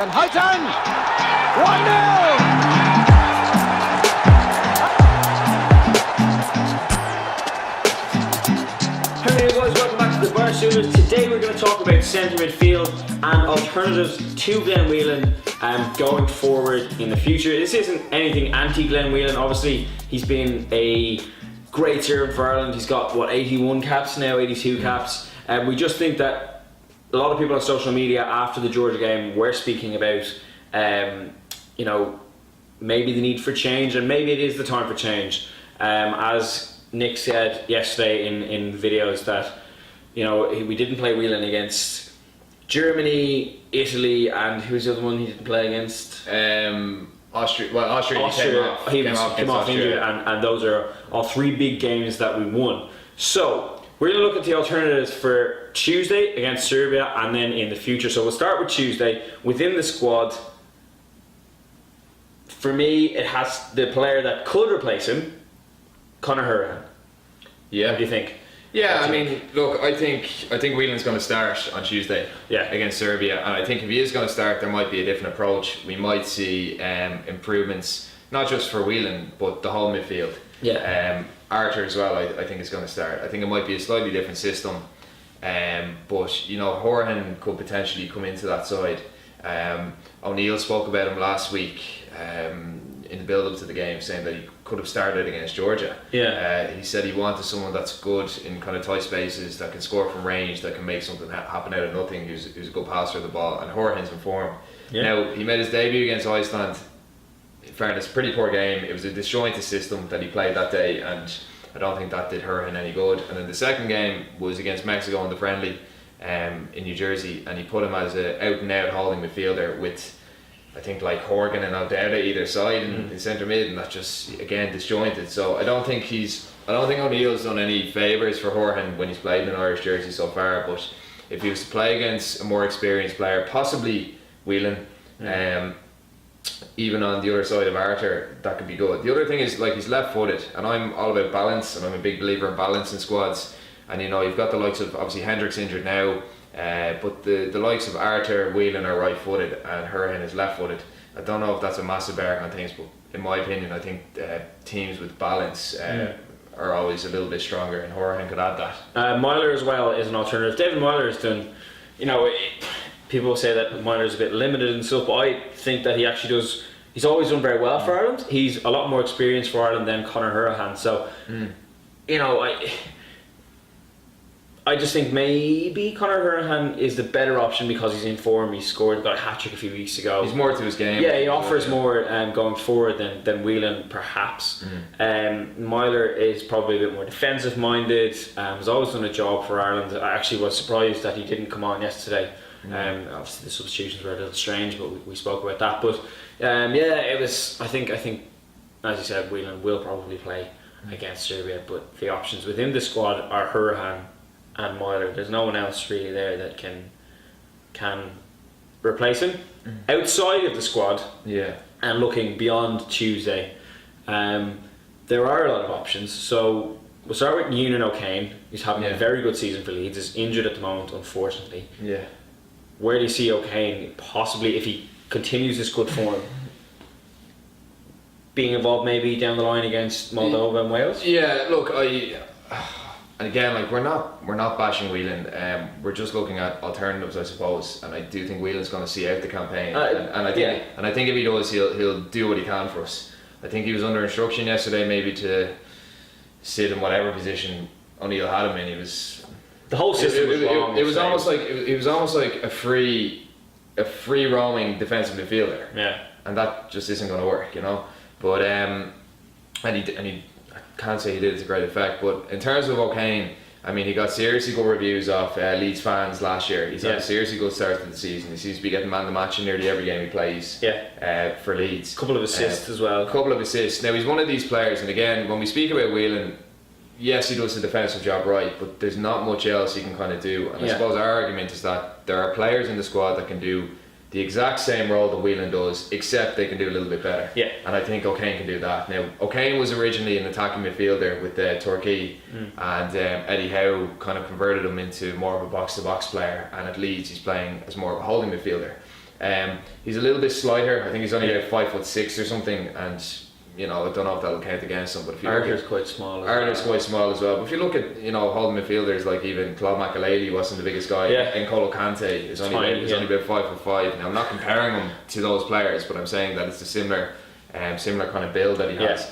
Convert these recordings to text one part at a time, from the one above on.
And Houghton! 1-0! Hey guys, welcome back to the Bar Stoolers. Today we're going to talk about centre midfield and alternatives to Glenn Whelan going forward in the future. This isn't anything anti-Glenn Whelan. Obviously, he's been a great servant for Ireland. He's got, 81 caps now, 82 caps. We just think that a lot of people on social media after the Georgia game were speaking about, maybe the need for change, and maybe it is the time for change. As Nick said yesterday in videos that, we didn't play Whelan against Germany, Italy, and who's the other one he didn't play against? Austria. Well, Austria. He came off injured, and those are all three big games that we won. So we're going to look at the alternatives for Tuesday against Serbia, and then in the future. So we'll start with Tuesday. Within the squad, for me, it has the player that could replace him, Conor Hourihane. Yeah. What do you think? Yeah, I mean, look, I think Whelan's going to start on Tuesday against Serbia, and I think if he is going to start, there might be a different approach. We might see improvements, not just for Whelan, but the whole midfield. Yeah. Archer as well, I think is going to start. I think it might be a slightly different system, but Hourihane could potentially come into that side. O'Neill spoke about him last week in the build-up to the game, saying that he could have started against Georgia. He said he wanted someone that's good in kind of tight spaces, that can score from range, that can make something happen out of nothing, who's a good passer of the ball, and Hourihane's in form. Now, he made his debut against Iceland. In fairness, pretty poor game. It was a disjointed system that he played that day, and I don't think that did Hourihane any good. And then the second game was against Mexico in the friendly in New Jersey, and he put him as an out-and-out holding midfielder with, I think, like Horgan and O'Dowda either side in centre mid, and that's just again disjointed. So I don't think O'Neill's done any favours for Hourihane when he's played in an Irish jersey so far. But if he was to play against a more experienced player, possibly Whelan, even on the other side of Archer, that could be good. The other thing is, like, he's left-footed, and I'm all about balance, and I'm a big believer in balance in squads. And you've got the likes of, obviously Hendrick's injured now, but the likes of Archer, Whelan are right-footed, and Hourihane is left-footed. I don't know if that's a massive bearing on things, but in my opinion, I think teams with balance are always a little bit stronger, and Hourihane could add that. Myler as well is an alternative. David Myler has done, people say that Myler's a bit limited and stuff, but I think that he actually does. He's always done very well for Ireland. He's a lot more experienced for Ireland than Conor Hourihane. So, I just think maybe Conor Hourihane is the better option because he's in form. He got a hat trick a few weeks ago. He's more to his game. Yeah, he offers more going forward than Whelan, perhaps. Myler is probably a bit more defensive minded. Has always done a job for Ireland. I actually was surprised that he didn't come on yesterday. Obviously the substitutions were a little strange, but we spoke about that. But it was. I think as you said, Whelan will probably play against Serbia. But the options within the squad are Hourihane and Myler. There's no one else really there that can replace him outside of the squad. And looking beyond Tuesday, there are a lot of options. So we'll start with Ewan O'Kane. He's having a very good season for Leeds. He's injured at the moment, unfortunately. Where do you see O'Kane possibly, if he continues this good form, being involved maybe down the line against Moldova and Wales? Yeah, look, and again, like, we're not bashing Whelan. We're just looking at alternatives, I suppose. And I do think Whelan's going to see out the campaign. And I think if he does, he'll do what he can for us. I think he was under instruction yesterday, maybe to sit in whatever position O'Neill had him in. He was. The whole system was wrong. It was almost like a free roaming defensive midfielder. And that just isn't going to work, But and he I can't say he did it to great effect. But in terms of O'Kane, I mean, he got seriously good reviews off Leeds fans last year. He's had a seriously good start to the season. He seems to be getting man of the match in nearly every game he plays. For Leeds. Couple of assists as well. Couple of assists. Now, he's one of these players, and again, when we speak about Whelan, yes, he does the defensive job right, but there's not much else he can kind of do. And I suppose our argument is that there are players in the squad that can do the exact same role that Whelan does, except they can do a little bit better. And I think O'Kane can do that. Now, O'Kane was originally an attacking midfielder with Torquay, and Eddie Howe kind of converted him into more of a box-to-box player, and at Leeds he's playing as more of a holding midfielder. He's a little bit slighter. I think he's only about 5'6" or something, and I don't know if that'll count against him. But if you Arthur's quite small. Arthur's quite small as well. But if you look at holding midfielders like even Claude Makelele wasn't the biggest guy. And N'Golo Kante is only about 5'5". Now I'm not comparing him to those players, but I'm saying that it's a similar kind of build that he has.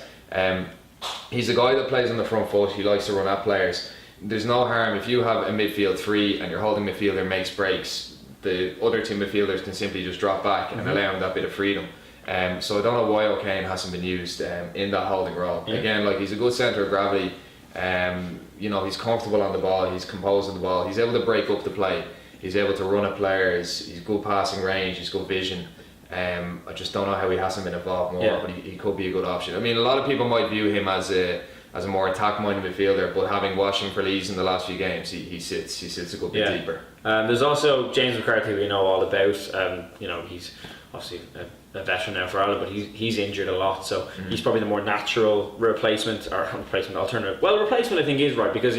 He's a guy that plays on the front foot. He likes to run at players. There's no harm if you have a midfield three and your holding midfielder makes breaks. The other two midfielders can simply just drop back and allow him that bit of freedom. So I don't know why O'Kane hasn't been used in that holding role. Again, like, he's a good centre of gravity. He's comfortable on the ball. He's composed on the ball. He's able to break up the play. He's able to run at players. He's good passing range. He's good vision. I just don't know how he hasn't been involved more, but he could be a good option. I mean, a lot of people might view him as a more attack-minded midfielder, but having watched him for Leeds in the last few games, he sits a good bit deeper. There's also James McCarthy, we know all about. He's obviously a veteran now for Ireland, but he's injured a lot, so he's probably the more natural replacement alternative. Well, replacement I think is right, because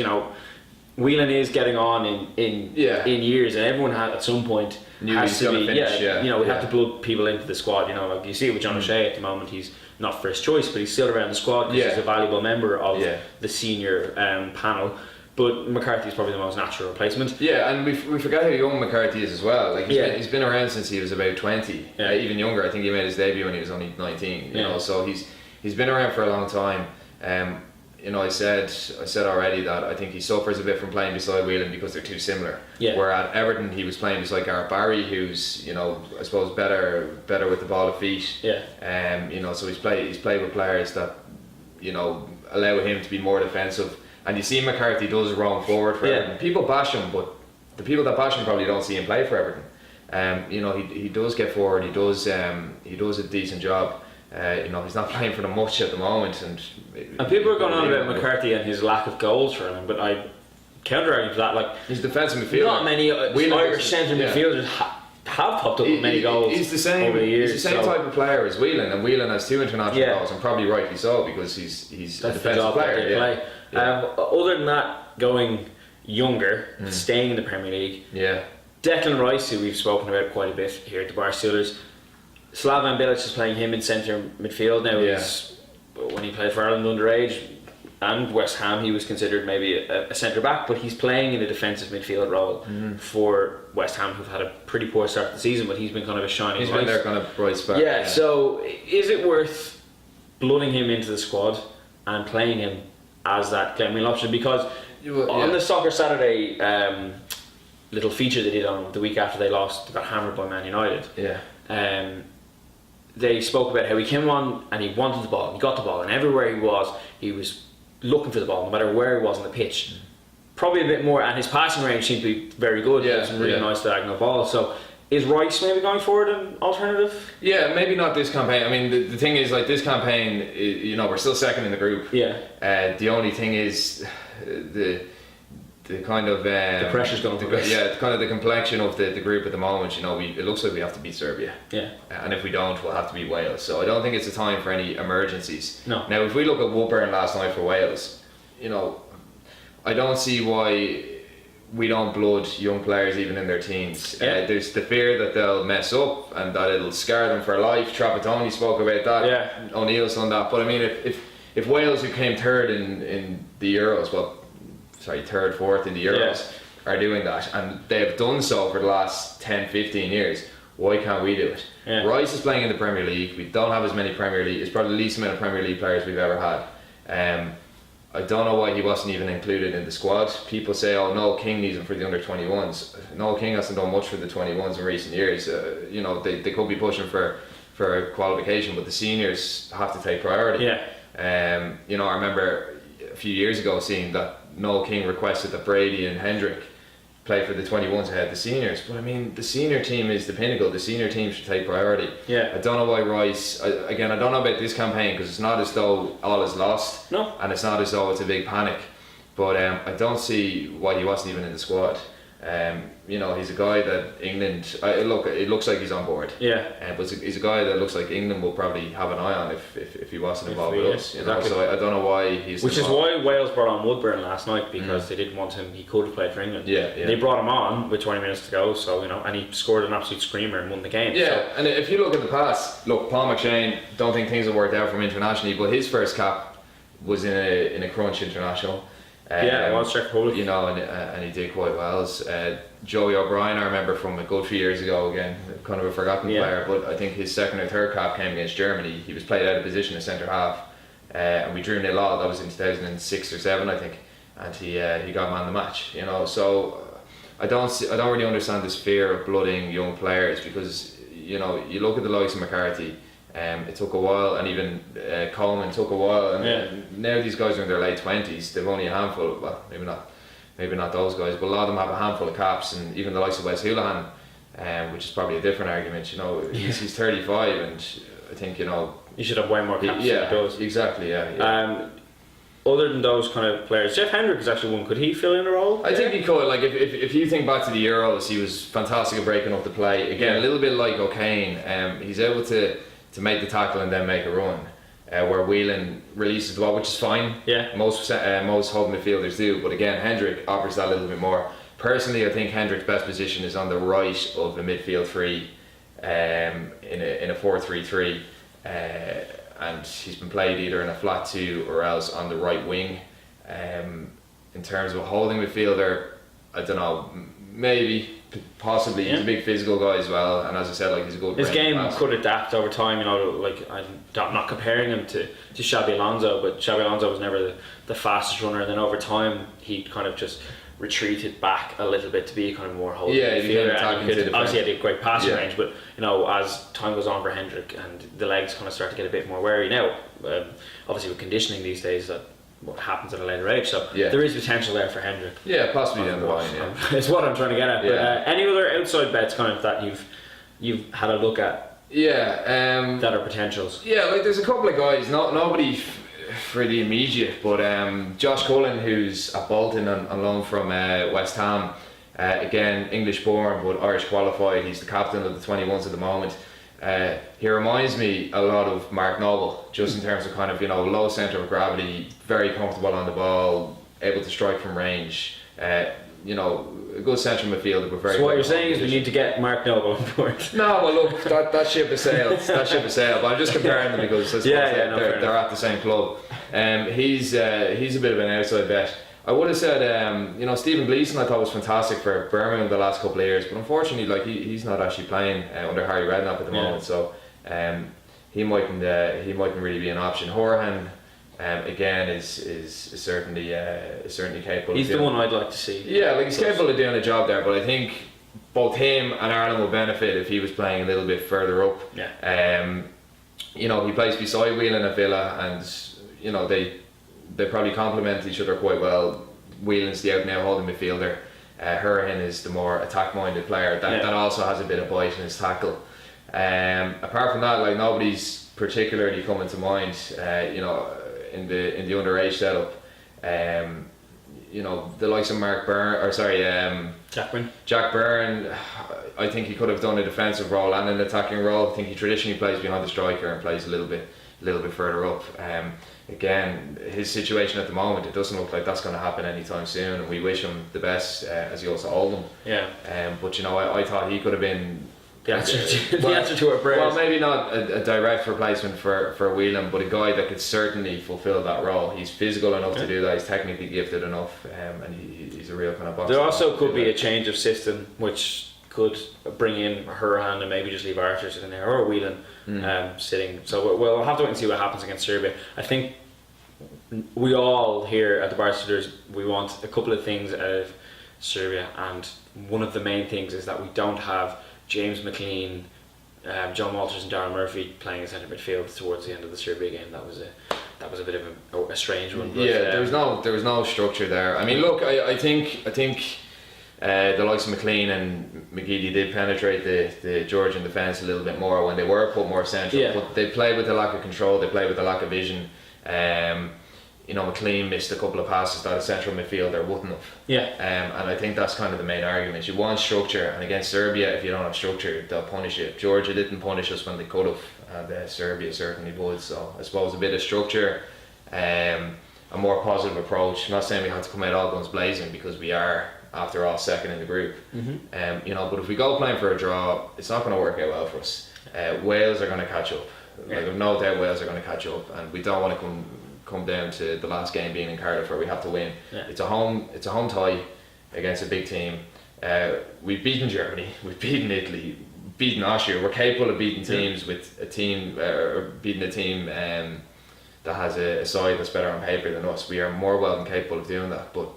Whelan is getting on in years, and everyone has, at some point, has to be finish, we have to plug people into the squad. Like you see it with John O'Shea at the moment. He's not first choice, but he's still around the squad because he's a valuable member of the senior panel. But McCarthy's probably the most natural replacement. Yeah, and we forget how young McCarthy is as well. Like he's been around since he was about 20, even younger. I think he made his debut when he was only 19. So he's been around for a long time. I said already that I think he suffers a bit from playing beside Whelan because they're too similar. Where at Everton he was playing beside Gareth Barry, who's I suppose better with the ball of feet. So he's played with players that allow him to be more defensive. And you see McCarthy does roam forward for Everton. People bash him, but the people that bash him probably don't see him play for Everton. He does get forward. He does a decent job. He's not playing for them much at the moment, and people are going on about McCarthy and his lack of goals for him. But I counter-argue to that. Like, he's defensive midfielder. Not many Irish centre midfielders have popped up with many goals. He's the same. Over the years, he's the same type of player as Whelan, and Whelan has 2 international goals, and probably rightly so, because he's a defensive player. Other than that, going younger, staying in the Premier League. Declan Rice, who we've spoken about quite a bit here at the Bar Stoolers. Slaven Bilic is playing him in centre midfield now. When he played for Ireland underage and West Ham, he was considered maybe a centre back, but he's playing in a defensive midfield role for West Ham, who've had a pretty poor start to the season, but he's been kind of a shining light. He's been their kind of bright spark. So is it worth blooding him into the squad and playing him as that Glenn Whelan option? Because on the Soccer Saturday little feature they did on the week after they got hammered by Man United, they spoke about how he came on and he wanted the ball, and he got the ball, and everywhere he was looking for the ball, no matter where he was on the pitch. Probably a bit more, and his passing range seemed to be very good. He had some really nice diagonal balls. So is Rice maybe going forward an alternative? Yeah, maybe not this campaign. I mean, the thing is, like, this campaign, we're still second in the group. The only thing is the kind of the pressure's going to kind of the complexion of the group at the moment. It looks like we have to beat Serbia, and if we don't, we'll have to beat Wales. So I don't think it's a time for any emergencies. No. Now, if we look at Woodburn last night for Wales, I don't see why we don't blood young players even in their teens. There's the fear that they'll mess up and that it'll scar them for life. Trapattoni spoke about that. O'Neill's done that. But I mean, if Wales, who came third in the Euros, third, fourth in the Euros, are doing that, and they've done so for the last 10, 15 years, why can't we do it? Rice is playing in the Premier League. We don't have as many Premier League. It's probably the least amount of Premier League players we've ever had. I don't know why he wasn't even included in the squad. People say, Noel King needs him for the under-21s. Noel King hasn't done much for the 21s in recent years. They could be pushing for qualification, but the seniors have to take priority. I remember a few years ago seeing that Noel King requested that Brady and Hendrick play for the 21s ahead of the seniors. But I mean, the senior team is the pinnacle. The senior team should take priority. I don't know why Rice, I don't know about this campaign, because it's not as though all is lost. No. And it's not as though it's a big panic. But I don't see why he wasn't even in the squad. You know, he's a guy that England. It looks like he's on board. Yeah. But he's a guy that looks like England will probably have an eye on if he wasn't involved with us. You know, exactly. so I don't know why he's. Which is why Wales brought on Woodburn last night, because they didn't want him. He could have played for England. Yeah. They brought him on with 20 minutes to go, so you know, and he scored an absolute screamer and won the game. Yeah, so. and if you look at the past, look, Paul McShane. Don't think things have worked out for him internationally, but his first cap was in a crunch international. Yeah, it was Czech Republic. You know, and he did quite well. Joey O'Brien, I remember from a good few years ago, again, kind of a forgotten player, but I think his second or third cap came against Germany. He was played out of position as centre half, and we drew 0-0. That was in 2006 or 7, I think, and he got man of the match. You know, so I don't really understand this fear of blooding young players, because you know, you look at the likes of McCarthy. It took a while, and even Coleman took a while, and now these guys are in their late 20s. They've only a handful. Well, maybe not those guys, but a lot of them have a handful of caps, and even the likes of Wes Hoolahan, which is probably a different argument. You know, he's 35, and I think, you know, he should have way more caps than he does. Exactly, yeah. Other than those kind of players, Jeff Hendrick is actually one. Could he fill in a role? I think he could. Like if you think back to the Euros, he was fantastic at breaking up the play. Again, a little bit like O'Kane. He's able to make the tackle and then make a run, where Whelan releases the ball, which is fine. Yeah. Most holding midfielders do, but again, Hendrick offers that a little bit more. Personally, I think Hendrick's best position is on the right of a midfield three, in a 4-3-3, and he's been played either in a flat 2 or else on the right wing. In terms of a holding midfielder, I don't know, maybe. Possibly, he's a big physical guy as well, and as I said, like, he's a good. His game could adapt over time, you know. Like, I'm not comparing him to Xabi Alonso, but Xabi Alonso was never the fastest runner, and then over time he kind of just retreated back a little bit to be kind of more holding midfielder. Obviously, he had a great passing range, but you know, as time goes on for Hendrick and the legs kind of start to get a bit more wary now. Obviously, with conditioning these days, that what happens at a later age, so there is potential there for Hendrick. Yeah, possibly down the line. Yeah, it's what I'm trying to get at. But any other outside bets kind of that you've had a look at? Yeah, that are potentials. Yeah, like there's a couple of guys. Nobody for the immediate, but Josh Cullen, who's at Bolton on loan from West Ham. Again, English born but Irish qualified. He's the captain of the 21s at the moment. He reminds me a lot of Mark Noble, just in terms of kind of, you know, low centre of gravity, very comfortable on the ball, able to strike from range. You know, a good central midfielder, but very. So what you're saying is we need to get Mark Noble on board. No, well look, that ship has sailed. That ship has sailed. But I'm just comparing them because they're at the same club. He's a bit of an outside bet. I would have said, you know, Stephen Gleeson I thought was fantastic for Birmingham the last couple of years, but unfortunately, like he's not actually playing under Harry Redknapp at the moment, so he mightn't really be an option. Horahan, again, is certainly capable. He's the one I'd like to see. Yeah, like he's capable of doing a job there, but I think both him and Ireland will benefit if he was playing a little bit further up. Yeah. You know, he plays beside Whelan at Villa, and you know they probably complement each other quite well. Whelan's the out and out holding midfielder. Horahan is the more attack-minded player that also has a bit of bite in his tackle. Apart from that, like nobody's particularly coming to mind. You know, in the underage setup. You know, the likes of Jack Byrne. I think he could have done a defensive role and an attacking role. I think he traditionally plays behind the striker and plays a little bit further up. Again, his situation at the moment, it doesn't look like that's going to happen anytime soon, and we wish him the best, as he also Oldham. Yeah. But you know, I thought he could have been the answer to our prayers. Well, maybe not a direct replacement for Whelan, but a guy that could certainly fulfil that role. He's physical enough to do that. He's technically gifted enough, and he's a real kind of boss. There also could be a change of system, which could bring in Horahan and maybe just leave Arthur sitting there, or Whelan sitting. So we'll have to wait and see what happens against Serbia. I think we all here at the Barstoolers, we want a couple of things out of Serbia, and one of the main things is that we don't have James McLean, John Walters and Darren Murphy playing in centre midfield towards the end of the Serbia game. That was a bit of a strange one. But, there was no structure there. I mean, look, I think the likes of McLean and McGeady did penetrate the Georgian defence a little bit more when they were put more central. But they played with a lack of control. They played with a lack of vision. you know, McLean missed a couple of passes that a central midfielder wouldn't have. Yeah. And I think that's kind of the main argument. You want structure, and against Serbia, if you don't have structure, they'll punish you. Georgia didn't punish us when they could have, and Serbia certainly would. So I suppose a bit of structure, a more positive approach. I'm not saying we have to come out all guns blazing, because we are, after all, second in the group. You know, but if we go playing for a draw, it's not going to work out well for us. Wales are going to catch up. Like, I've no doubt Wales are going to catch up, and we don't want to come down to the last game being in Cardiff where we have to win. It's a home tie against a big team. We've beaten Germany, we've beaten Italy, beaten Austria. We're capable of beating teams with a team, beating a team that has a side that's better on paper than us. We are more well than capable of doing that, but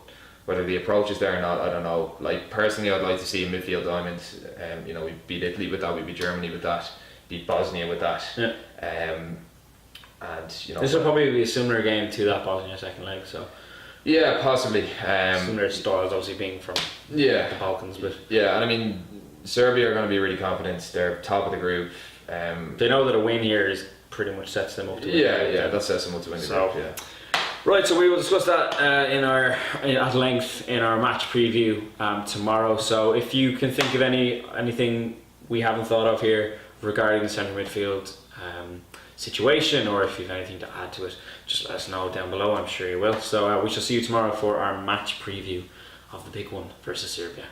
whether the approach is there or not, I don't know. Like, personally, I'd like to see a midfield diamond. You know, we beat Italy with that, we beat Germany with that, beat Bosnia with that. And you know, this will probably be a similar game to that Bosnia second leg. So yeah, possibly. Similar styles, obviously, being from the Balkans, but yeah, and I mean, Serbia are going to be really confident. They're top of the group. They know that a win here is pretty much sets them up to win. That sets them up to win the group. Yeah. Right, so we will discuss that at length in our match preview tomorrow. So if you can think of anything we haven't thought of here regarding the centre midfield situation, or if you have anything to add to it, just let us know down below. I'm sure you will. So we shall see you tomorrow for our match preview of the big one versus Serbia.